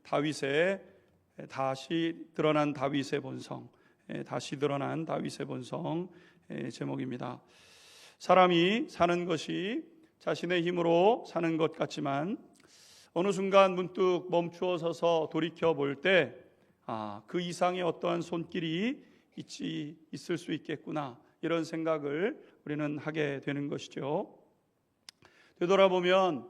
다윗의 다시 드러난 다윗의 본성, 다시 드러난 다윗의 본성 제목입니다. 사람이 사는 것이 자신의 힘으로 사는 것 같지만 어느 순간 문득 멈추어 서서 돌이켜 볼 때 그 이상의 어떠한 손길이 있을 수 있겠구나, 이런 생각을 우리는 하게 되는 것이죠. 되돌아보면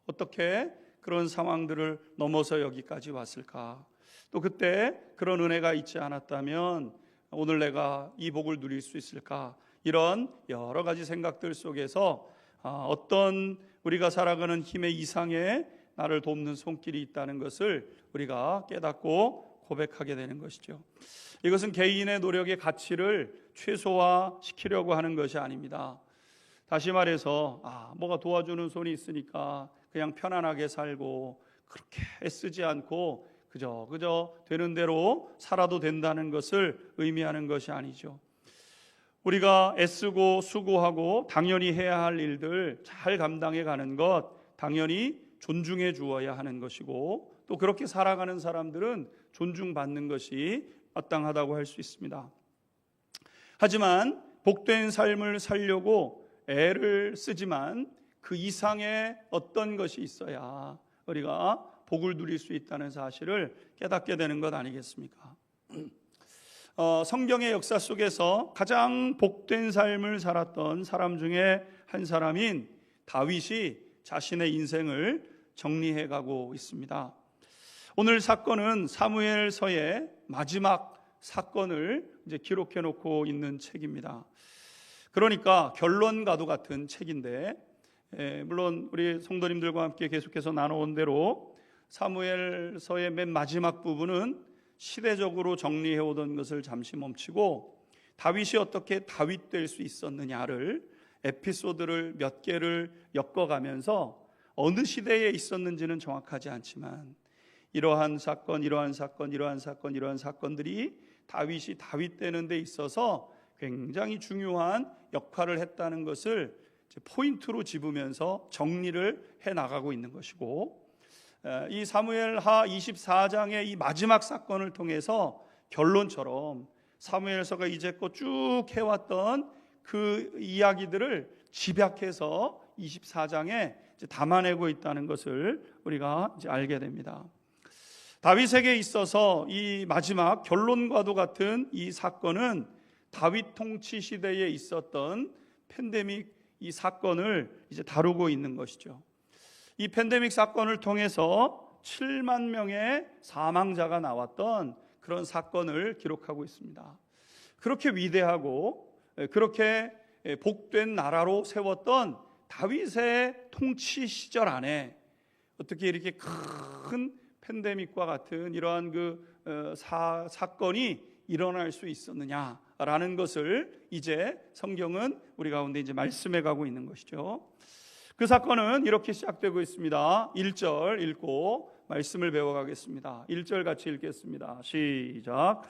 어떻게 그런 상황들을 넘어서 여기까지 왔을까? 또 그때 그런 은혜가 있지 않았다면 오늘 내가 이 복을 누릴 수 있을까? 이런 여러 가지 생각들 속에서 어떤 우리가 살아가는 힘의 이상의 나를 돕는 손길이 있다는 것을 우리가 깨닫고 고백하게 되는 것이죠. 이것은 개인의 노력의 가치를 최소화시키려고 하는 것이 아닙니다. 다시 말해서 뭐가 도와주는 손이 있으니까 그냥 편안하게 살고 그렇게 애쓰지 않고 그저 되는 대로 살아도 된다는 것을 의미하는 것이 아니죠. 우리가 애쓰고 수고하고 당연히 해야 할 일들 잘 감당해 가는 것 당연히 존중해 주어야 하는 것이고, 또 그렇게 살아가는 사람들은 존중받는 것이 마땅하다고 할 수 있습니다. 하지만 복된 삶을 살려고 애를 쓰지만 그 이상의 어떤 것이 있어야 우리가 복을 누릴 수 있다는 사실을 깨닫게 되는 것 아니겠습니까? 성경의 역사 속에서 가장 복된 삶을 살았던 사람 중에 한 사람인 다윗이 자신의 인생을 정리해 가고 있습니다. 오늘 사건은 사무엘서의 마지막 사건을 이제 기록해 놓고 있는 책입니다. 그러니까 결론과도 같은 책인데, 물론 우리 성도님들과 함께 계속해서 나눠온 대로 사무엘서의 맨 마지막 부분은 시대적으로 정리해 오던 것을 잠시 멈추고 다윗이 어떻게 다윗 될 수 있었느냐를 에피소드를 몇 개를 엮어가면서 어느 시대에 있었는지는 정확하지 않지만 이러한 사건들이 다윗이 다윗 되는 데 있어서 굉장히 중요한 역할을 했다는 것을 포인트로 집으면서 정리를 해나가고 있는 것이고, 이 사무엘하 24장의 이 마지막 사건을 통해서 결론처럼 사무엘서가 이제껏 쭉 해왔던 그 이야기들을 집약해서 24장에 담아내고 있다는 것을 우리가 이제 알게 됩니다. 다윗에게 있어서 이 마지막 결론과도 같은 이 사건은 다윗 통치 시대에 있었던 팬데믹 이 사건을 이제 다루고 있는 것이죠. 이 팬데믹 사건을 통해서 7만 명의 사망자가 나왔던 그런 사건을 기록하고 있습니다. 그렇게 위대하고 그렇게 복된 나라로 세웠던 다윗의 통치 시절 안에 어떻게 이렇게 큰 팬데믹과 같은 이러한 사건이 일어날 수 있었느냐라는 것을 이제 성경은 우리 가운데 이제 말씀해 가고 있는 것이죠. 그 사건은 이렇게 시작되고 있습니다. 1절 읽고 말씀을 배워가겠습니다. 1절 같이 읽겠습니다. 시작.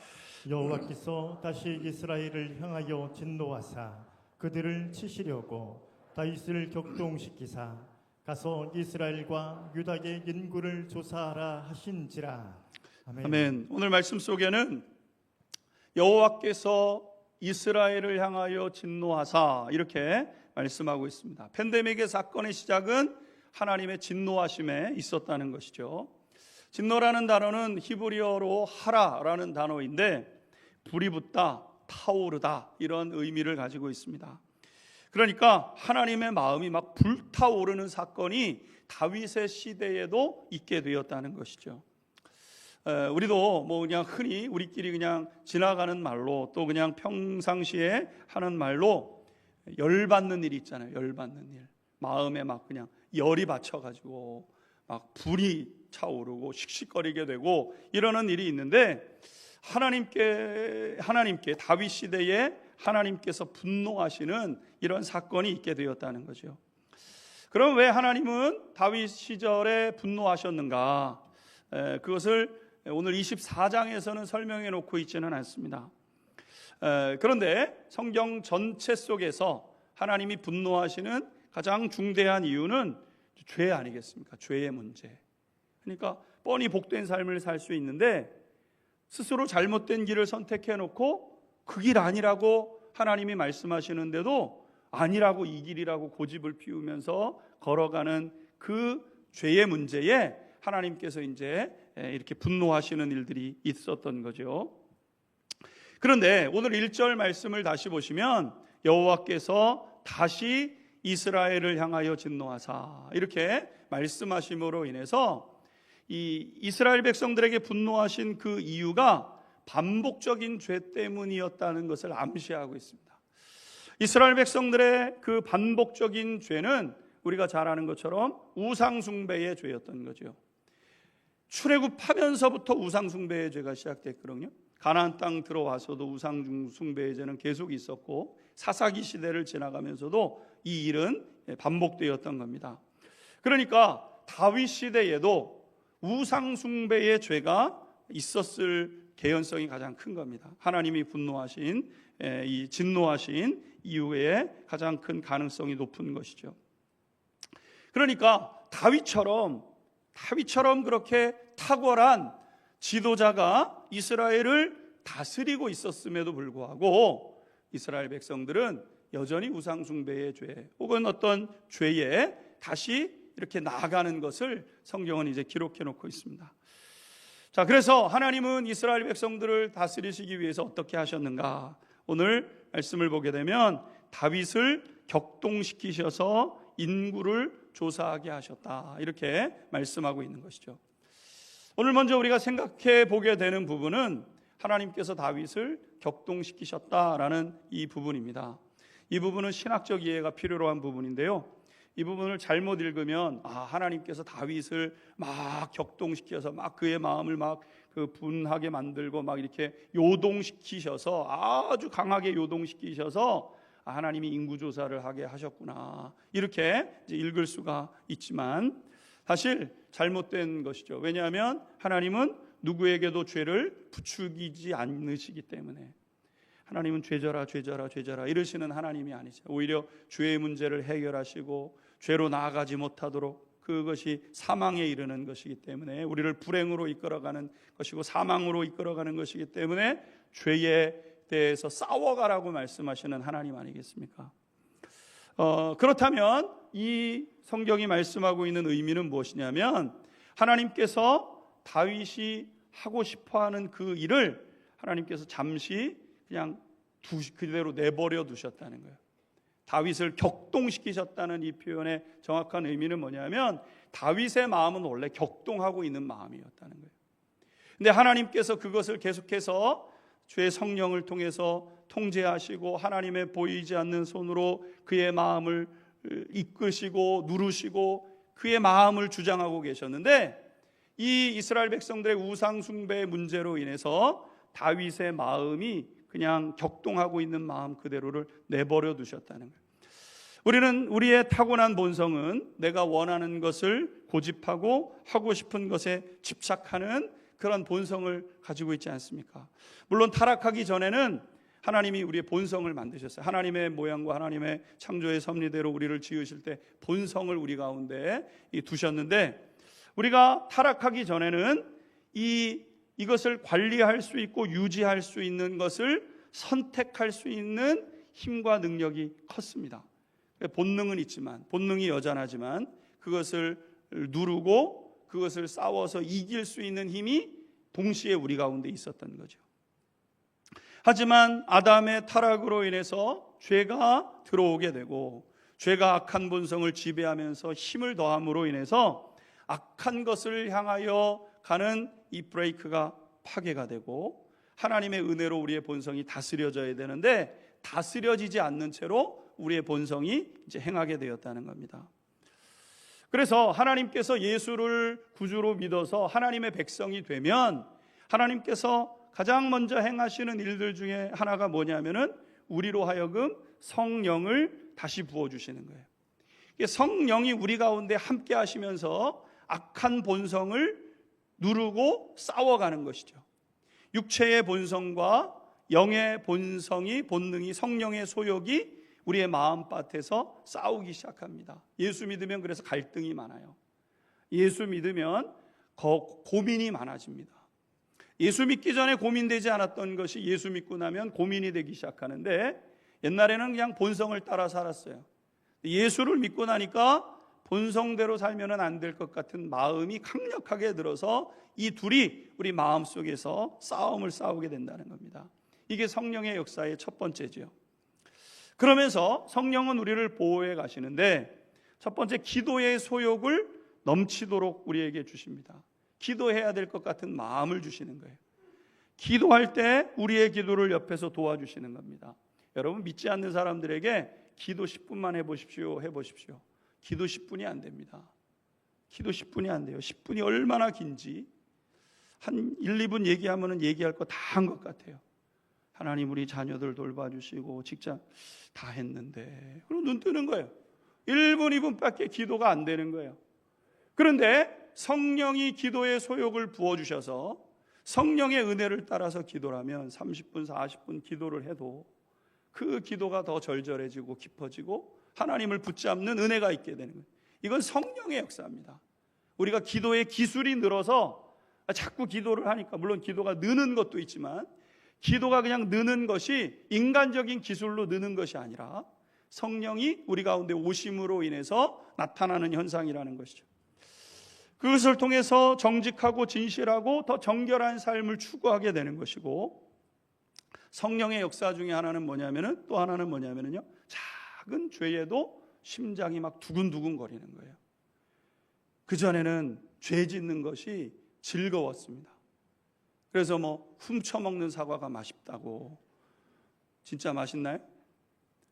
여호와께서 다시 이스라엘을 향하여 진노하사 그들을 치시려고 다윗을 격동시키사 가서 이스라엘과 유다의 인구를 조사하라 하신지라. 아멘. 아멘. 오늘 말씀 속에는 여호와께서 이스라엘을 향하여 진노하사 이렇게 말씀하고 있습니다. 팬데믹의 사건의 시작은 하나님의 진노하심에 있었다는 것이죠. 진노라는 단어는 히브리어로 하라라는 단어인데 불이 붙다, 타오르다 이런 의미를 가지고 있습니다. 그러니까 하나님의 마음이 막 불타오르는 사건이 다윗의 시대에도 있게 되었다는 것이죠. 우리도 그냥 흔히 우리끼리 그냥 지나가는 말로 또 그냥 평상시에 하는 말로 열받는 일이 있잖아요. 열받는 일. 마음에 막 그냥 열이 받쳐가지고 막 불이 차오르고 씩씩거리게 되고 이러는 일이 있는데 하나님께 다윗 시대에 하나님께서 분노하시는 이런 사건이 있게 되었다는 거죠. 그럼 왜 하나님은 다윗 시절에 분노하셨는가? 그것을 오늘 24장에서는 설명해 놓고 있지는 않습니다. 그런데 성경 전체 속에서 하나님이 분노하시는 가장 중대한 이유는 죄 아니겠습니까? 죄의 문제. 그러니까 뻔히 복된 삶을 살 수 있는데 스스로 잘못된 길을 선택해 놓고 그 길 아니라고 하나님이 말씀하시는데도 아니라고 이 길이라고 고집을 피우면서 걸어가는 그 죄의 문제에 하나님께서 이제 이렇게 분노하시는 일들이 있었던 거죠. 그런데 오늘 1절 말씀을 다시 보시면 여호와께서 다시 이스라엘을 향하여 진노하사 이렇게 말씀하심으로 인해서 이 이스라엘 백성들에게 분노하신 그 이유가 반복적인 죄 때문이었다는 것을 암시하고 있습니다. 이스라엘 백성들의 그 반복적인 죄는 우리가 잘 아는 것처럼 우상숭배의 죄였던 거죠. 출애굽하면서부터 우상숭배의 죄가 시작됐거든요. 가나안 땅 들어와서도 우상숭배의 죄는 계속 있었고 사사기 시대를 지나가면서도 이 일은 반복되었던 겁니다. 그러니까 다윗 시대에도 우상숭배의 죄가 있었을 개연성이 가장 큰 겁니다. 하나님이 분노하신 이 진노하신 이후에 가장 큰 가능성이 높은 것이죠. 그러니까 다윗처럼 그렇게 탁월한 지도자가 이스라엘을 다스리고 있었음에도 불구하고 이스라엘 백성들은 여전히 우상숭배의 죄 혹은 어떤 죄에 다시 이렇게 나아가는 것을 성경은 이제 기록해 놓고 있습니다. 자, 그래서 하나님은 이스라엘 백성들을 다스리시기 위해서 어떻게 하셨는가? 오늘 말씀을 보게 되면 다윗을 격동시키셔서 인구를 조사하게 하셨다 이렇게 말씀하고 있는 것이죠. 오늘 먼저 우리가 생각해 보게 되는 부분은 하나님께서 다윗을 격동시키셨다라는 이 부분입니다. 이 부분은 신학적 이해가 필요로 한 부분인데요, 이 부분을 잘못 읽으면 하나님께서 다윗을 막 격동시켜서 막 그의 마음을 막 그 분하게 만들고 막 이렇게 요동시키셔서 아주 강하게 요동시키셔서 하나님이 인구조사를 하게 하셨구나 이렇게 이제 읽을 수가 있지만 사실 잘못된 것이죠. 왜냐하면 하나님은 누구에게도 죄를 부추기지 않으시기 때문에 하나님은 죄져라 이러시는 하나님이 아니죠. 오히려 죄의 문제를 해결하시고 죄로 나아가지 못하도록 그것이 사망에 이르는 것이기 때문에 우리를 불행으로 이끌어가는 것이고 사망으로 이끌어가는 것이기 때문에 죄에 대해서 싸워가라고 말씀하시는 하나님 아니겠습니까? 그렇다면 이 성경이 말씀하고 있는 의미는 무엇이냐면 하나님께서 다윗이 하고 싶어하는 그 일을 하나님께서 잠시 그냥 그대로 내버려 두셨다는 거예요. 다윗을 격동시키셨다는 이 표현의 정확한 의미는 뭐냐면 다윗의 마음은 원래 격동하고 있는 마음이었다는 거예요. 근데 하나님께서 그것을 계속해서 주의 성령을 통해서 통제하시고 하나님의 보이지 않는 손으로 그의 마음을 이끄시고 누르시고 그의 마음을 주장하고 계셨는데 이 이스라엘 백성들의 우상 숭배의 문제로 인해서 다윗의 마음이 그냥 격동하고 있는 마음 그대로를 내버려 두셨다는 거예요. 우리는 우리의 타고난 본성은 내가 원하는 것을 고집하고 하고 싶은 것에 집착하는 그런 본성을 가지고 있지 않습니까? 물론 타락하기 전에는 하나님이 우리의 본성을 만드셨어요. 하나님의 모양과 하나님의 창조의 섭리대로 우리를 지으실 때 본성을 우리 가운데 두셨는데 우리가 타락하기 전에는 이것을 관리할 수 있고 유지할 수 있는 것을 선택할 수 있는 힘과 능력이 컸습니다. 본능은 있지만 본능이 여전하지만 그것을 누르고 그것을 싸워서 이길 수 있는 힘이 동시에 우리 가운데 있었던 거죠. 하지만 아담의 타락으로 인해서 죄가 들어오게 되고 죄가 악한 본성을 지배하면서 힘을 더함으로 인해서 악한 것을 향하여 가는 이 브레이크가 파괴가 되고 하나님의 은혜로 우리의 본성이 다스려져야 되는데 다스려지지 않는 채로 우리의 본성이 이제 행하게 되었다는 겁니다. 그래서 하나님께서 예수를 구주로 믿어서 하나님의 백성이 되면 하나님께서 가장 먼저 행하시는 일들 중에 하나가 뭐냐면은 우리로 하여금 성령을 다시 부어주시는 거예요. 성령이 우리 가운데 함께 하시면서 악한 본성을 누르고 싸워가는 것이죠. 육체의 본성과 영의 본능이 성령의 소욕이 우리의 마음밭에서 싸우기 시작합니다. 예수 믿으면 그래서 갈등이 많아요. 예수 믿으면 고민이 많아집니다. 예수 믿기 전에 고민되지 않았던 것이 예수 믿고 나면 고민이 되기 시작하는데, 옛날에는 그냥 본성을 따라 살았어요. 예수를 믿고 나니까 본성대로 살면 안 될 것 같은 마음이 강력하게 들어서 이 둘이 우리 마음속에서 싸움을 싸우게 된다는 겁니다. 이게 성령의 역사의 첫 번째죠. 그러면서 성령은 우리를 보호해 가시는데, 첫 번째, 기도의 소욕을 넘치도록 우리에게 주십니다. 기도해야 될 것 같은 마음을 주시는 거예요. 기도할 때 우리의 기도를 옆에서 도와주시는 겁니다. 여러분, 믿지 않는 사람들에게 기도 10분만 해보십시오. 기도 10분이 안 됩니다. 기도 10분이 안 돼요. 10분이 얼마나 긴지 한 1, 2분 얘기하면 얘기할 거 다 한 것 같아요. 하나님, 우리 자녀들 돌봐주시고 직장 다 했는데, 그럼 눈 뜨는 거예요. 1분, 2분밖에 기도가 안 되는 거예요. 그런데 성령이 기도의 소욕을 부어주셔서 성령의 은혜를 따라서 기도라면 30분, 40분 기도를 해도 그 기도가 더 절절해지고 깊어지고 하나님을 붙잡는 은혜가 있게 되는 거예요. 이건 성령의 역사입니다. 우리가 기도의 기술이 늘어서 자꾸 기도를 하니까, 물론 기도가 느는 것도 있지만, 기도가 그냥 느는 것이 인간적인 기술로 느는 것이 아니라 성령이 우리 가운데 오심으로 인해서 나타나는 현상이라는 것이죠. 그것을 통해서 정직하고 진실하고 더 정결한 삶을 추구하게 되는 것이고, 성령의 역사 중에 하나는 뭐냐면은, 또 하나는 뭐냐면은요, 작은 죄에도 심장이 막 두근두근 거리는 거예요. 그전에는 죄 짓는 것이 즐거웠습니다. 그래서 훔쳐먹는 사과가 맛있다고. 진짜 맛있나요?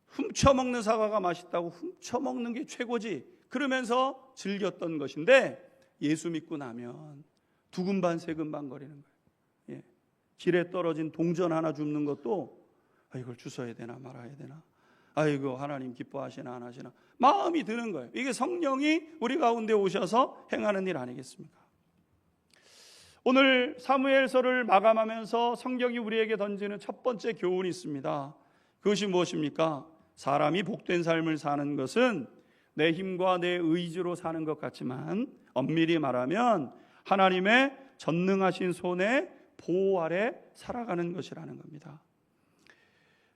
훔쳐먹는 사과가 맛있다고, 훔쳐먹는 게 최고지, 그러면서 즐겼던 것인데, 예수 믿고 나면 두근반 세근반 거리는 거예요. 길에 떨어진 동전 하나 줍는 것도 이걸 주워야 되나 말아야 되나, 아이고 하나님 기뻐하시나 안 하시나 마음이 드는 거예요. 이게 성령이 우리 가운데 오셔서 행하는 일 아니겠습니까? 오늘 사무엘서를 마감하면서 성경이 우리에게 던지는 첫 번째 교훈이 있습니다. 그것이 무엇입니까? 사람이 복된 삶을 사는 것은 내 힘과 내 의지로 사는 것 같지만, 엄밀히 말하면 하나님의 전능하신 손의 보호 아래 살아가는 것이라는 겁니다.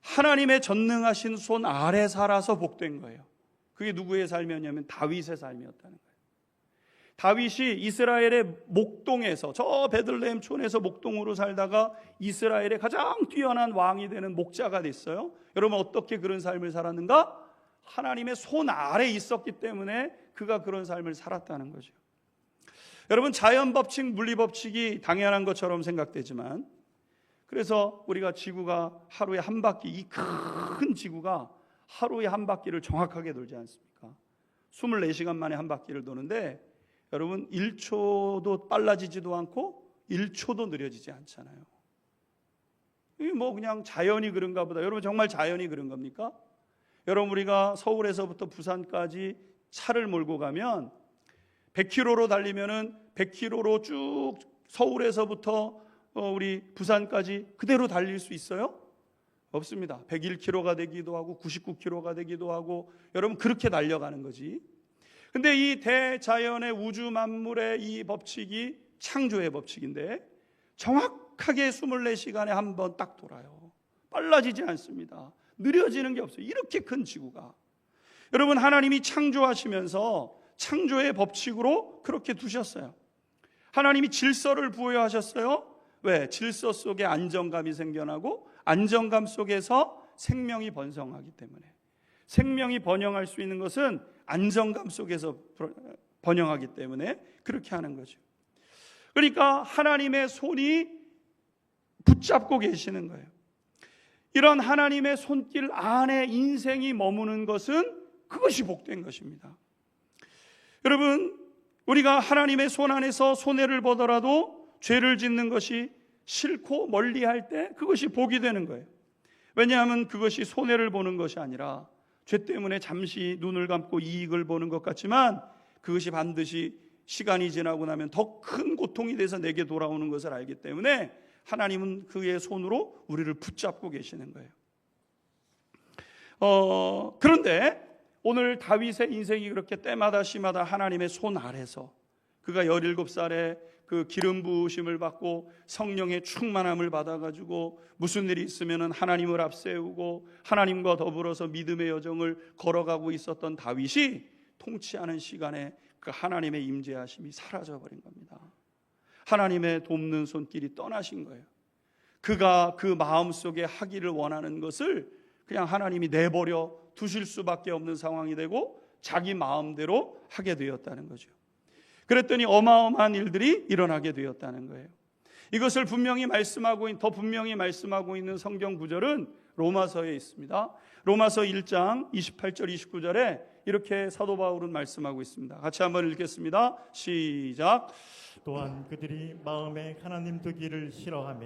하나님의 전능하신 손 아래 살아서 복된 거예요. 그게 누구의 삶이었냐면 다윗의 삶이었다는 거예요. 다윗이 이스라엘의 목동에서, 저 베들레헴 촌에서 목동으로 살다가 이스라엘의 가장 뛰어난 왕이 되는 목자가 됐어요. 여러분, 어떻게 그런 삶을 살았는가? 하나님의 손 아래 있었기 때문에 그가 그런 삶을 살았다는 거죠. 여러분, 자연법칙, 물리법칙이 당연한 것처럼 생각되지만, 그래서 우리가 지구가 하루에 한 바퀴, 이 큰 지구가 하루에 한 바퀴를 정확하게 돌지 않습니까? 24시간 만에 한 바퀴를 도는데, 여러분 1초도 빨라지지도 않고 1초도 느려지지 않잖아요. 이게 그냥 자연이 그런가 보다. 여러분, 정말 자연이 그런 겁니까? 여러분, 우리가 서울에서부터 부산까지 차를 몰고 가면 100km로 달리면은 100km로 쭉 서울에서부터 우리 부산까지 그대로 달릴 수 있어요? 없습니다. 101km가 되기도 하고 99km가 되기도 하고, 여러분 그렇게 달려가는 거지. 근데 이 대자연의 우주 만물의 이 법칙이 창조의 법칙인데, 정확하게 24시간에 한 번 딱 돌아요. 빨라지지 않습니다. 느려지는 게 없어요. 이렇게 큰 지구가. 여러분, 하나님이 창조하시면서 창조의 법칙으로 그렇게 두셨어요. 하나님이 질서를 부여하셨어요. 왜? 질서 속에 안정감이 생겨나고, 안정감 속에서 생명이 번성하기 때문에. 생명이 번영할 수 있는 것은 안정감 속에서 번영하기 때문에 그렇게 하는 거죠. 그러니까 하나님의 손이 붙잡고 계시는 거예요. 이런 하나님의 손길 안에 인생이 머무는 것은, 그것이 복된 것입니다. 여러분, 우리가 하나님의 손 안에서 손해를 보더라도 죄를 짓는 것이 싫고 멀리할 때 그것이 복이 되는 거예요. 왜냐하면 그것이 손해를 보는 것이 아니라, 죄 때문에 잠시 눈을 감고 이익을 보는 것 같지만, 그것이 반드시 시간이 지나고 나면 더 큰 고통이 돼서 내게 돌아오는 것을 알기 때문에 하나님은 그의 손으로 우리를 붙잡고 계시는 거예요. 그런데 오늘 다윗의 인생이 그렇게 때마다 시마다 하나님의 손 아래서, 그가 17살에 그 기름 부으심을 받고 성령의 충만함을 받아가지고 무슨 일이 있으면은 하나님을 앞세우고 하나님과 더불어서 믿음의 여정을 걸어가고 있었던 다윗이 통치하는 시간에 그 하나님의 임재하심이 사라져버린 겁니다. 하나님의 돕는 손길이 떠나신 거예요. 그가 그 마음속에 하기를 원하는 것을 그냥 하나님이 내버려 두실 수밖에 없는 상황이 되고 자기 마음대로 하게 되었다는 거죠. 그랬더니 어마어마한 일들이 일어나게 되었다는 거예요. 이것을 더 분명히 말씀하고 있는 성경 구절은 로마서에 있습니다. 로마서 1장 28절 29절에 이렇게 사도 바울은 말씀하고 있습니다. 같이 한번 읽겠습니다. 시작. 또한 그들이 마음에 하나님 두기를 싫어하며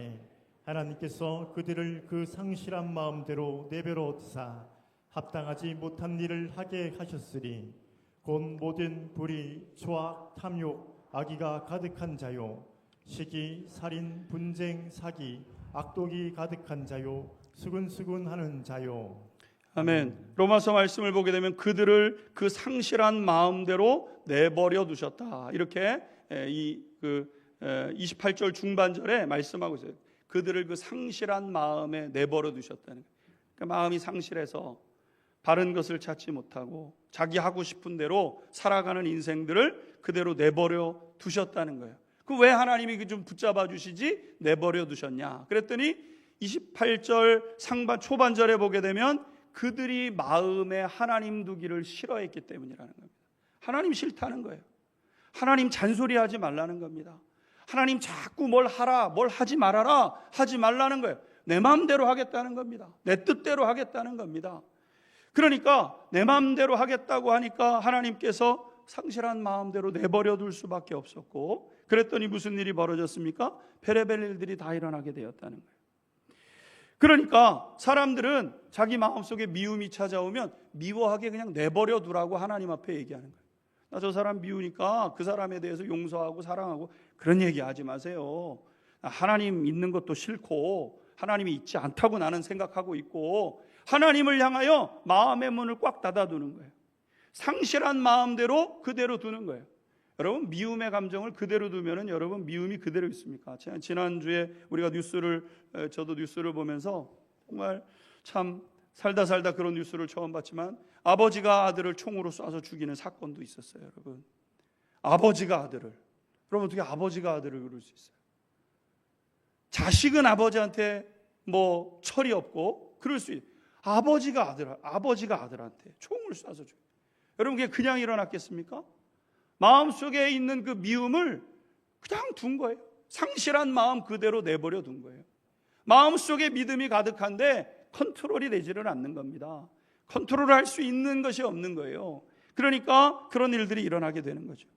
하나님께서 그들을 그 상실한 마음대로 내버려 두사 합당하지 못한 일을 하게 하셨으니 곧 모든 불의, 조악, 탐욕, 악의가 가득한 자요 시기, 살인, 분쟁, 사기, 악독이 가득한 자요 수근수근하는 자요. 아멘. 로마서 말씀을 보게 되면 그들을 그 상실한 마음대로 내버려 두셨다. 이렇게 28절 중반절에 말씀하고 있어요. 그들을 그 상실한 마음에 내버려 두셨다는 거예요. 그러니까 마음이 상실해서 바른 것을 찾지 못하고 자기 하고 싶은 대로 살아가는 인생들을 그대로 내버려 두셨다는 거예요. 그 왜 하나님이 좀 붙잡아 주시지 내버려 두셨냐? 그랬더니 28절 상반 초반절에 보게 되면 그들이 마음에 하나님 두기를 싫어했기 때문이라는 겁니다. 하나님 싫다는 거예요. 하나님 잔소리하지 말라는 겁니다. 하나님 자꾸 뭘 하라, 뭘 하지 말아라 하지 말라는 거예요. 내 마음대로 하겠다는 겁니다. 내 뜻대로 하겠다는 겁니다. 그러니까 내 마음대로 하겠다고 하니까 하나님께서 상실한 마음대로 내버려 둘 수밖에 없었고, 그랬더니 무슨 일이 벌어졌습니까? 별의별 일들이 다 일어나게 되었다는 거예요. 그러니까 사람들은 자기 마음속에 미움이 찾아오면 미워하게 그냥 내버려 두라고 하나님 앞에 얘기하는 거예요. 나 저 사람 미우니까 그 사람에 대해서 용서하고 사랑하고 그런 얘기 하지 마세요. 하나님 있는 것도 싫고 하나님이 있지 않다고 나는 생각하고 있고, 하나님을 향하여 마음의 문을 꽉 닫아두는 거예요. 상실한 마음대로 그대로 두는 거예요. 여러분, 미움의 감정을 그대로 두면은 여러분 미움이 그대로 있습니까? 지난주에 우리가 저도 뉴스를 보면서 정말 참 살다 그런 뉴스를 처음 봤지만, 아버지가 아들을 총으로 쏴서 죽이는 사건도 있었어요. 여러분, 아버지가 아들을, 여러분 어떻게 아버지가 아들을 그럴 수 있어요? 자식은 아버지한테 뭐 철이 없고 그럴 수 있어요. 아버지가 아들한테 총을 쏴서 죽여요. 여러분, 그게 그냥 일어났겠습니까? 마음속에 있는 그 미움을 그냥 둔 거예요. 상실한 마음 그대로 내버려 둔 거예요. 마음속에 믿음이 가득한데 컨트롤이 되지를 않는 겁니다. 컨트롤할 수 있는 것이 없는 거예요. 그러니까 그런 일들이 일어나게 되는 거죠.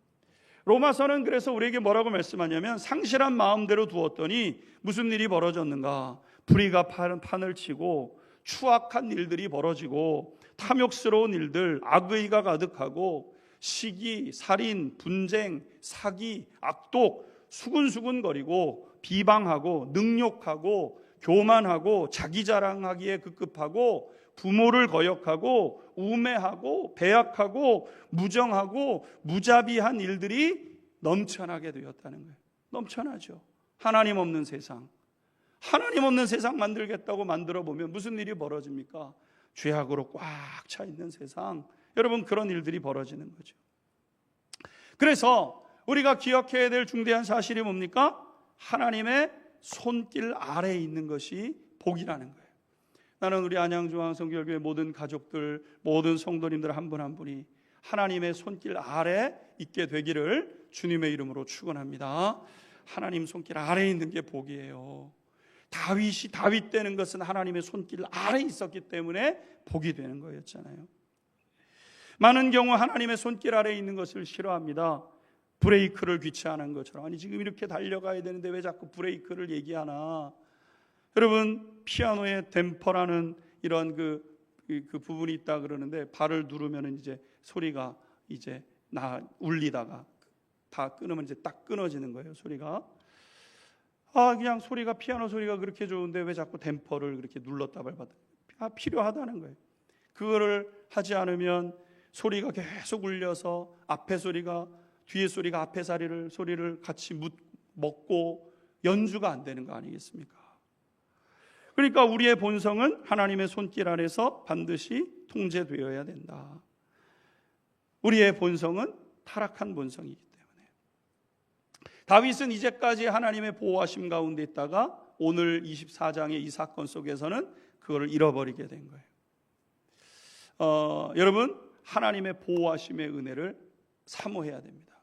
로마서는 그래서 우리에게 뭐라고 말씀하냐면, 상실한 마음대로 두었더니 무슨 일이 벌어졌는가? 불의가 판을 치고 추악한 일들이 벌어지고 탐욕스러운 일들, 악의가 가득하고 시기, 살인, 분쟁, 사기, 악독, 수근수근거리고 비방하고 능욕하고 교만하고 자기 자랑하기에 급급하고 부모를 거역하고 우매하고 배약하고 무정하고 무자비한 일들이 넘쳐나게 되었다는 거예요. 넘쳐나죠. 하나님 없는 세상 만들겠다고 만들어 보면 무슨 일이 벌어집니까? 죄악으로 꽉 차 있는 세상, 여러분 그런 일들이 벌어지는 거죠. 그래서 우리가 기억해야 될 중대한 사실이 뭡니까? 하나님의 손길 아래에 있는 것이 복이라는 거예요. 나는 우리 안양중앙성결교회 모든 가족들, 모든 성도님들 한 분 한 분이 하나님의 손길 아래 있게 되기를 주님의 이름으로 축원합니다. 하나님 손길 아래에 있는 게 복이에요. 다윗 되는 것은 하나님의 손길 아래에 있었기 때문에 복이 되는 거였잖아요. 많은 경우 하나님의 손길 아래에 있는 것을 싫어합니다. 브레이크를 귀찮은 것처럼, 아니 지금 이렇게 달려가야 되는데 왜 자꾸 브레이크를 얘기하나. 여러분, 피아노에 댐퍼라는 이런 그 부분이 있다 그러는데, 발을 누르면 이제 소리가 이제 울리다가 다 끊으면 이제 딱 끊어지는 거예요, 소리가. 그냥 소리가, 피아노 소리가 그렇게 좋은데 왜 자꾸 댐퍼를 그렇게 눌렀다 밟았다. 필요하다는 거예요. 그거를 하지 않으면 소리가 계속 울려서 앞에 소리가 뒤에 소리가 앞에 소리를 같이 먹고 연주가 안 되는 거 아니겠습니까? 그러니까 우리의 본성은 하나님의 손길 아래서 반드시 통제되어야 된다. 우리의 본성은 타락한 본성이기 때문에. 다윗은 이제까지 하나님의 보호하심 가운데 있다가 오늘 24장의 이 사건 속에서는 그걸 잃어버리게 된 거예요. 여러분, 하나님의 보호하심의 은혜를 사모해야 됩니다.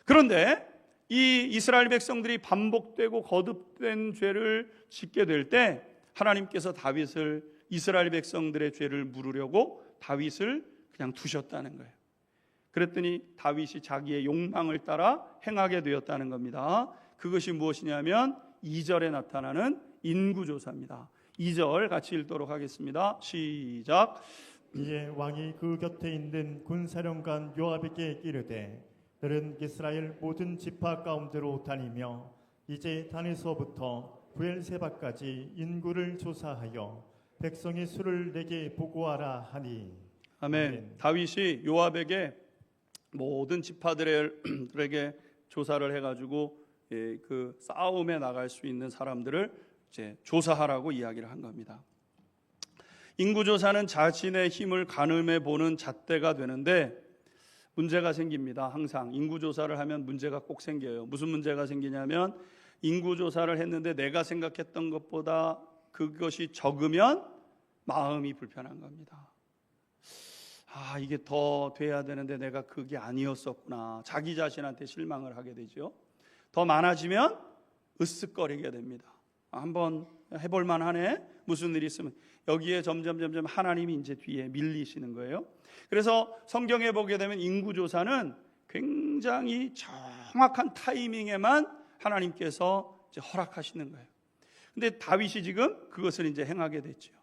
그런데 이 이스라엘 백성들이 반복되고 거듭된 죄를 짓게 될 때 하나님께서 다윗을, 이스라엘 백성들의 죄를 물으려고 다윗을 그냥 두셨다는 거예요. 그랬더니 다윗이 자기의 욕망을 따라 행하게 되었다는 겁니다. 그것이 무엇이냐면 2절에 나타나는 인구조사입니다. 2절 같이 읽도록 하겠습니다. 시작. 이에 왕이 그 곁에 있는 군사령관 요압에게 이르되 너는 이스라엘 모든 지파 가운데로 다니며 이제 단에서부터 브엘세바까지 인구를 조사하여 백성의 수를 내게 보고하라 하니. 아멘. 다윗이 요압에게 모든 지파들에게 조사를 해가지고 그 싸움에 나갈 수 있는 사람들을 이제 조사하라고 이야기를 한 겁니다. 인구조사는 자신의 힘을 가늠해 보는 잣대가 되는데 문제가 생깁니다. 항상 인구조사를 하면 문제가 꼭 생겨요. 무슨 문제가 생기냐면 인구조사를 했는데 내가 생각했던 것보다 그것이 적으면 마음이 불편한 겁니다. 이게 더 돼야 되는데 내가 그게 아니었었구나. 자기 자신한테 실망을 하게 되죠. 더 많아지면 으쓱거리게 됩니다. 한번 해볼 만하네. 무슨 일이 있으면 여기에 점점 하나님이 이제 뒤에 밀리시는 거예요. 그래서 성경에 보게 되면 인구조사는 굉장히 정확한 타이밍에만 하나님께서 이제 허락하시는 거예요. 근데 다윗이 지금 그것을 이제 행하게 됐죠.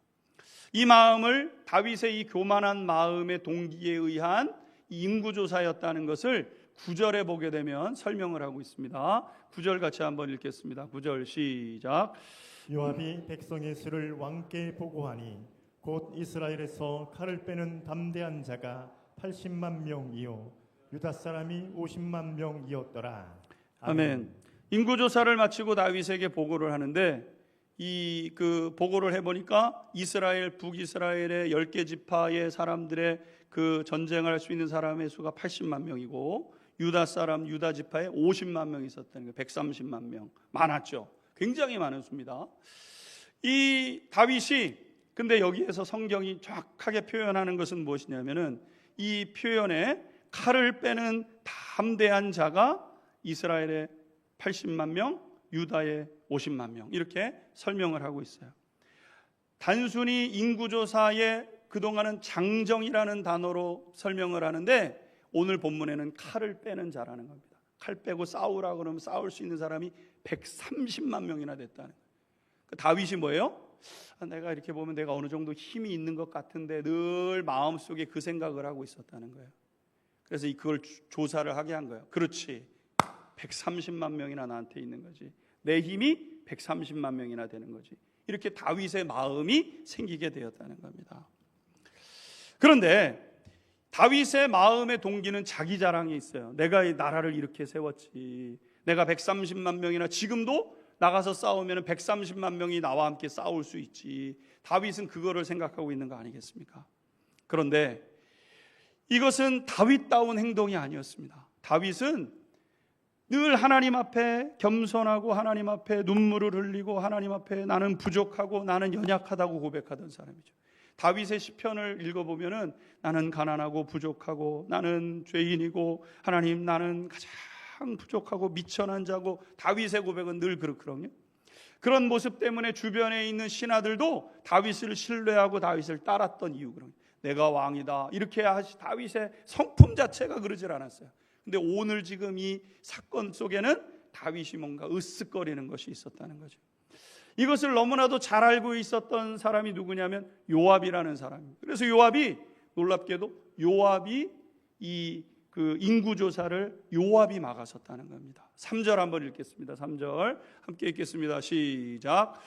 이 마음을, 다윗의 이 교만한 마음의 동기에 의한 인구조사였다는 것을 9절에 보게 되면 설명을 하고 있습니다. 9절 같이 한번 읽겠습니다. 9절 시작. 요압이 백성의 수를 왕께 보고하니 곧 이스라엘에서 칼을 빼는 담대한 자가 80만 명이요 유다 사람이 50만 명이었더라. 아멘. 인구조사를 마치고 다윗에게 보고를 하는데 그 보고를 해보니까 북이스라엘의 10개 지파의 사람들의 그 전쟁을 할 수 있는 사람의 수가 80만 명이고 유다 지파에 50만 명이 있었다는 거예요. 130만 명. 많았죠. 굉장히 많은 수입니다. 이 다윗이, 근데 여기에서 성경이 정확하게 표현하는 것은 무엇이냐면은 이 표현에 칼을 빼는 담대한 자가 이스라엘의 80만 명, 유다의 50만 명, 이렇게 설명을 하고 있어요. 단순히 인구조사에 그동안은 장정이라는 단어로 설명을 하는데 오늘 본문에는 칼을 빼는 자라는 겁니다. 칼 빼고 싸우라 그러면 싸울 수 있는 사람이 130만 명이나 됐다는 거예요. 다윗이 뭐예요? 내가 이렇게 보면 내가 어느 정도 힘이 있는 것 같은데 늘 마음속에 그 생각을 하고 있었다는 거예요. 그래서 그걸 조사를 하게 한 거예요. 그렇지, 130만 명이나 나한테 있는 거지. 내 힘이 130만 명이나 되는 거지. 이렇게 다윗의 마음이 생기게 되었다는 겁니다. 그런데 다윗의 마음의 동기는 자기 자랑에 있어요. 내가 이 나라를 이렇게 세웠지. 내가 130만 명이나, 지금도 나가서 싸우면 130만 명이 나와 함께 싸울 수 있지. 다윗은 그거를 생각하고 있는 거 아니겠습니까? 그런데 이것은 다윗다운 행동이 아니었습니다. 다윗은 늘 하나님 앞에 겸손하고 하나님 앞에 눈물을 흘리고 하나님 앞에 나는 부족하고 나는 연약하다고 고백하던 사람이죠. 다윗의 시편을 읽어보면은 나는 가난하고 부족하고 나는 죄인이고 하나님 나는 가장 부족하고 미천한 자고, 다윗의 고백은 늘 그렇거든요. 그런 모습 때문에 주변에 있는 신하들도 다윗을 신뢰하고 다윗을 따랐던 이유거든요. 내가 왕이다 이렇게 하시, 다윗의 성품 자체가 그러질 않았어요. 근데 오늘 지금 이 사건 속에는 다윗이 뭔가 으쓱거리는 것이 있었다는 거죠. 이것을 너무나도 잘 알고 있었던 사람이 누구냐면 요압이라는 사람입니다. 그래서 요압이, 놀랍게도 요압이 그 인구조사를 요압이 막았었다는 겁니다. 3절 한번 읽겠습니다. 3절 함께 읽겠습니다. 시작.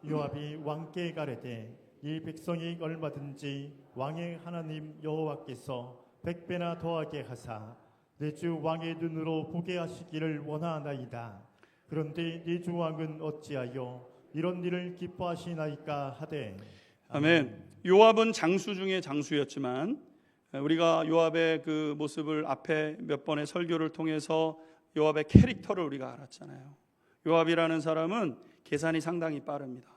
요압이 왕께 가르되 이 백성이 얼마든지 왕의 하나님 여호와께서 100배나 더하게 하사 내 주 왕의 눈으로 보게 하시기를 원하나이다. 그런데 네 주왕은 어찌하여 이런 일을 기뻐하시나이까 하되. 아멘. 요압은 장수 중에 장수였지만 우리가 요압의 그 모습을 앞에 몇 번의 설교를 통해서 요압의 캐릭터를 우리가 알았잖아요. 요압이라는 사람은 계산이 상당히 빠릅니다.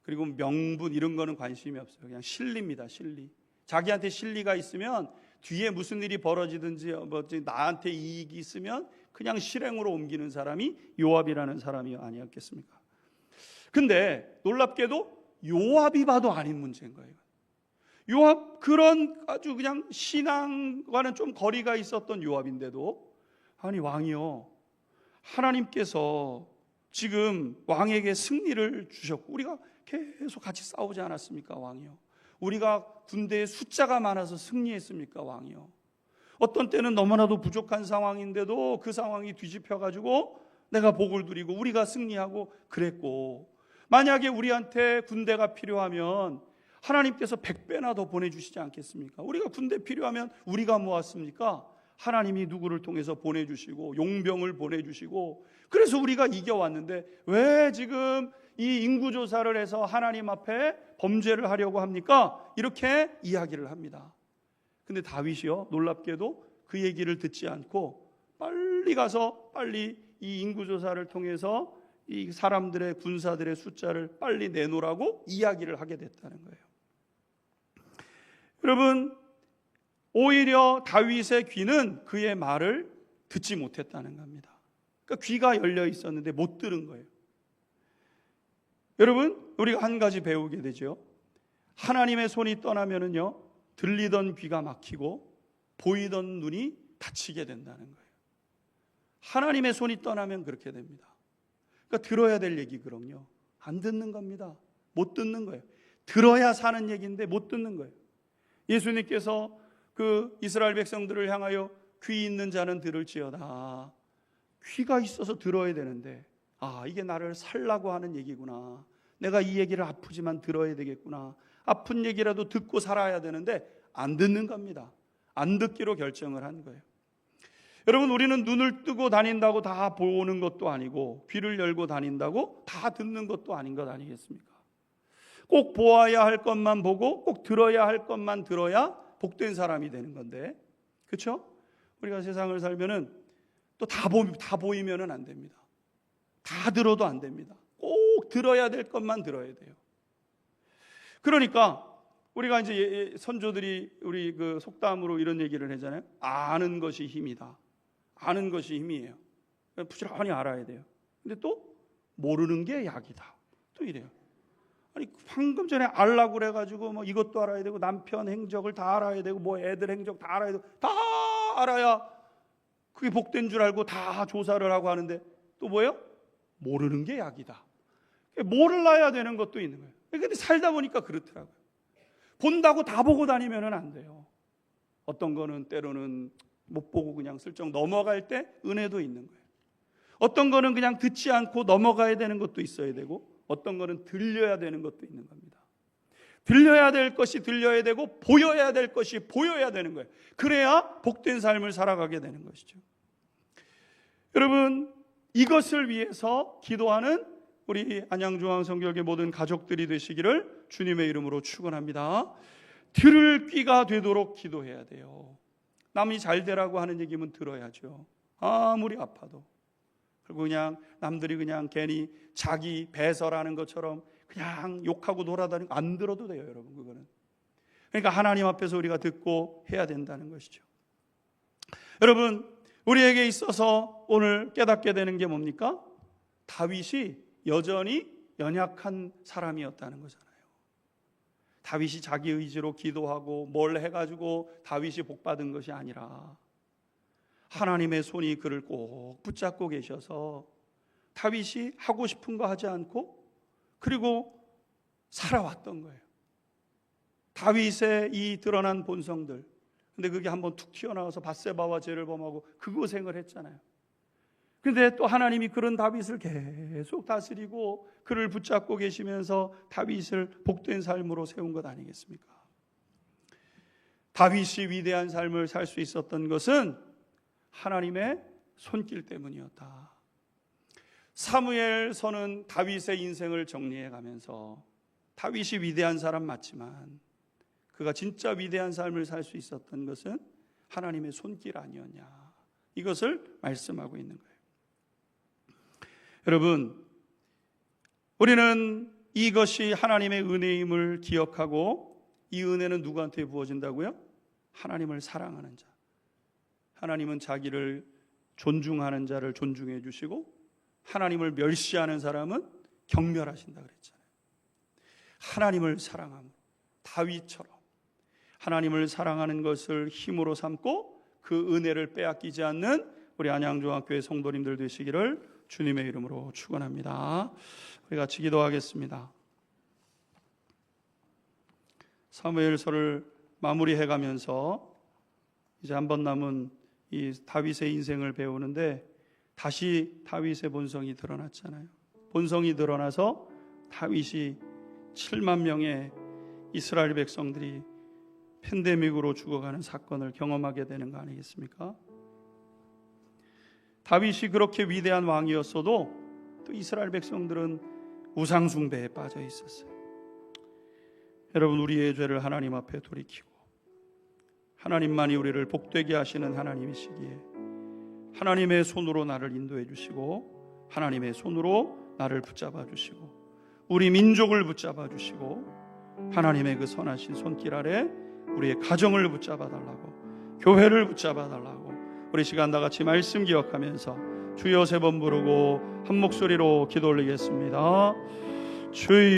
그리고 명분 이런 거는 관심이 없어요. 그냥 실리입니다. 실리. 자기한테 실리가 있으면 뒤에 무슨 일이 벌어지든지 나한테 이익이 있으면 그냥 실행으로 옮기는 사람이 요압이라는 사람이 아니었겠습니까? 근데 놀랍게도 요압이 봐도 아닌 문제인 거예요. 요압 그런 아주 그냥 신앙과는 좀 거리가 있었던 요압인데도 아니 왕이요, 하나님께서 지금 왕에게 승리를 주셨고 우리가 계속 같이 싸우지 않았습니까? 왕이요, 우리가 군대에 숫자가 많아서 승리했습니까? 왕이요, 어떤 때는 너무나도 부족한 상황인데도 그 상황이 뒤집혀가지고 내가 복을 누리고 우리가 승리하고 그랬고, 만약에 우리한테 군대가 필요하면 하나님께서 100배나 더 보내주시지 않겠습니까? 우리가 군대 필요하면 우리가 모았습니까? 하나님이 누구를 통해서 보내주시고 용병을 보내주시고 그래서 우리가 이겨왔는데 왜 지금 이 인구조사를 해서 하나님 앞에 범죄를 하려고 합니까? 이렇게 이야기를 합니다. 근데 다윗이요, 놀랍게도 그 얘기를 듣지 않고 빨리 가서 빨리 이 인구조사를 통해서 이 사람들의 군사들의 숫자를 빨리 내놓으라고 이야기를 하게 됐다는 거예요. 여러분, 오히려 다윗의 귀는 그의 말을 듣지 못했다는 겁니다. 그러니까 귀가 열려 있었는데 못 들은 거예요. 여러분, 우리가 한 가지 배우게 되죠. 하나님의 손이 떠나면은요, 들리던 귀가 막히고 보이던 눈이 닫히게 된다는 거예요. 하나님의 손이 떠나면 그렇게 됩니다. 그러니까 들어야 될 얘기 그럼요, 안 듣는 겁니다. 못 듣는 거예요. 들어야 사는 얘기인데 못 듣는 거예요. 예수님께서 그 이스라엘 백성들을 향하여 귀 있는 자는 들을지어다. 귀가 있어서 들어야 되는데 이게 나를 살라고 하는 얘기구나. 내가 이 얘기를 아프지만 들어야 되겠구나. 아픈 얘기라도 듣고 살아야 되는데 안 듣는 겁니다. 안 듣기로 결정을 한 거예요. 여러분, 우리는 눈을 뜨고 다닌다고 다 보는 것도 아니고 귀를 열고 다닌다고 다 듣는 것도 아닌 것 아니겠습니까? 꼭 보아야 할 것만 보고 꼭 들어야 할 것만 들어야 복된 사람이 되는 건데, 그렇죠? 우리가 세상을 살면은 또 다 보이면은 안 됩니다. 다 들어도 안 됩니다. 꼭 들어야 될 것만 들어야 돼요. 그러니까 우리가 이제 선조들이 우리 그 속담으로 이런 얘기를 하잖아요. 아는 것이 힘이다. 아는 것이 힘이에요. 부지런히 알아야 돼요. 근데 또 모르는 게 약이다. 또 이래요. 아니, 방금 전에 알라고 그래가지고 뭐 이것도 알아야 되고 남편 행적을 다 알아야 되고 뭐 애들 행적 다 알아야 되고 다 알아야 그게 복된 줄 알고 다 조사를 하고 하는데 또 뭐예요? 모르는 게 약이다. 몰라야 되는 것도 있는 거예요. 근데 살다 보니까 그렇더라고요. 본다고 다 보고 다니면 안 돼요. 어떤 거는 때로는 못 보고 그냥 슬쩍 넘어갈 때 은혜도 있는 거예요. 어떤 거는 그냥 듣지 않고 넘어가야 되는 것도 있어야 되고 어떤 거는 들려야 되는 것도 있는 겁니다. 들려야 될 것이 들려야 되고 보여야 될 것이 보여야 되는 거예요. 그래야 복된 삶을 살아가게 되는 것이죠. 여러분, 이것을 위해서 기도하는 우리 안양중앙성교회 모든 가족들이 되시기를 주님의 이름으로 축원합니다. 들을 귀가 되도록 기도해야 돼요. 남이 잘 되라고 하는 얘기면 들어야죠. 아무리 아파도. 그리고 그냥 남들이 그냥 괜히 자기 배설하는 것처럼 그냥 욕하고 놀아다니고 안 들어도 돼요, 여러분. 그거는. 그러니까 하나님 앞에서 우리가 듣고 해야 된다는 것이죠. 여러분, 우리에게 있어서 오늘 깨닫게 되는 게 뭡니까? 다윗이 여전히 연약한 사람이었다는 거잖아요. 다윗이 자기 의지로 기도하고 뭘 해가지고 다윗이 복받은 것이 아니라 하나님의 손이 그를 꼭 붙잡고 계셔서 다윗이 하고 싶은 거 하지 않고 그리고 살아왔던 거예요. 다윗의 이 드러난 본성들, 근데 그게 한번 툭 튀어나와서 밧세바와 죄를 범하고 그 고생을 했잖아요. 근데 또 하나님이 그런 다윗을 계속 다스리고 그를 붙잡고 계시면서 다윗을 복된 삶으로 세운 것 아니겠습니까? 다윗이 위대한 삶을 살 수 있었던 것은 하나님의 손길 때문이었다. 사무엘서는 다윗의 인생을 정리해 가면서 다윗이 위대한 사람 맞지만 그가 진짜 위대한 삶을 살 수 있었던 것은 하나님의 손길 아니었냐, 이것을 말씀하고 있는 거예요. 여러분, 우리는 이것이 하나님의 은혜임을 기억하고, 이 은혜는 누구한테 부어진다고요? 하나님을 사랑하는 자. 하나님은 자기를 존중하는 자를 존중해 주시고 하나님을 멸시하는 사람은 경멸하신다 그랬잖아요. 하나님을 사랑함, 다윗처럼 하나님을 사랑하는 것을 힘으로 삼고 그 은혜를 빼앗기지 않는 우리 안양중학교의 성도님들 되시기를 주님의 이름으로 축원합니다. 우리 같이 기도하겠습니다. 사무엘서를 마무리해 가면서 이제 한 번 남은 이 다윗의 인생을 배우는데, 다시 다윗의 본성이 드러났잖아요. 본성이 드러나서 다윗이 7만 명의 이스라엘 백성들이 팬데믹으로 죽어가는 사건을 경험하게 되는 거 아니겠습니까? 다윗이 그렇게 위대한 왕이었어도 또 이스라엘 백성들은 우상 숭배에 빠져 있었어요. 여러분, 우리의 죄를 하나님 앞에 돌이키고 하나님만이 우리를 복되게 하시는 하나님이시기에 하나님의 손으로 나를 인도해 주시고 하나님의 손으로 나를 붙잡아 주시고 우리 민족을 붙잡아 주시고 하나님의 그 선하신 손길 아래 우리의 가정을 붙잡아 달라고, 교회를 붙잡아 달라고, 우리 시간 다 같이 말씀 기억하면서 주여 세 번 부르고 한 목소리로 기도 올리겠습니다. 주여.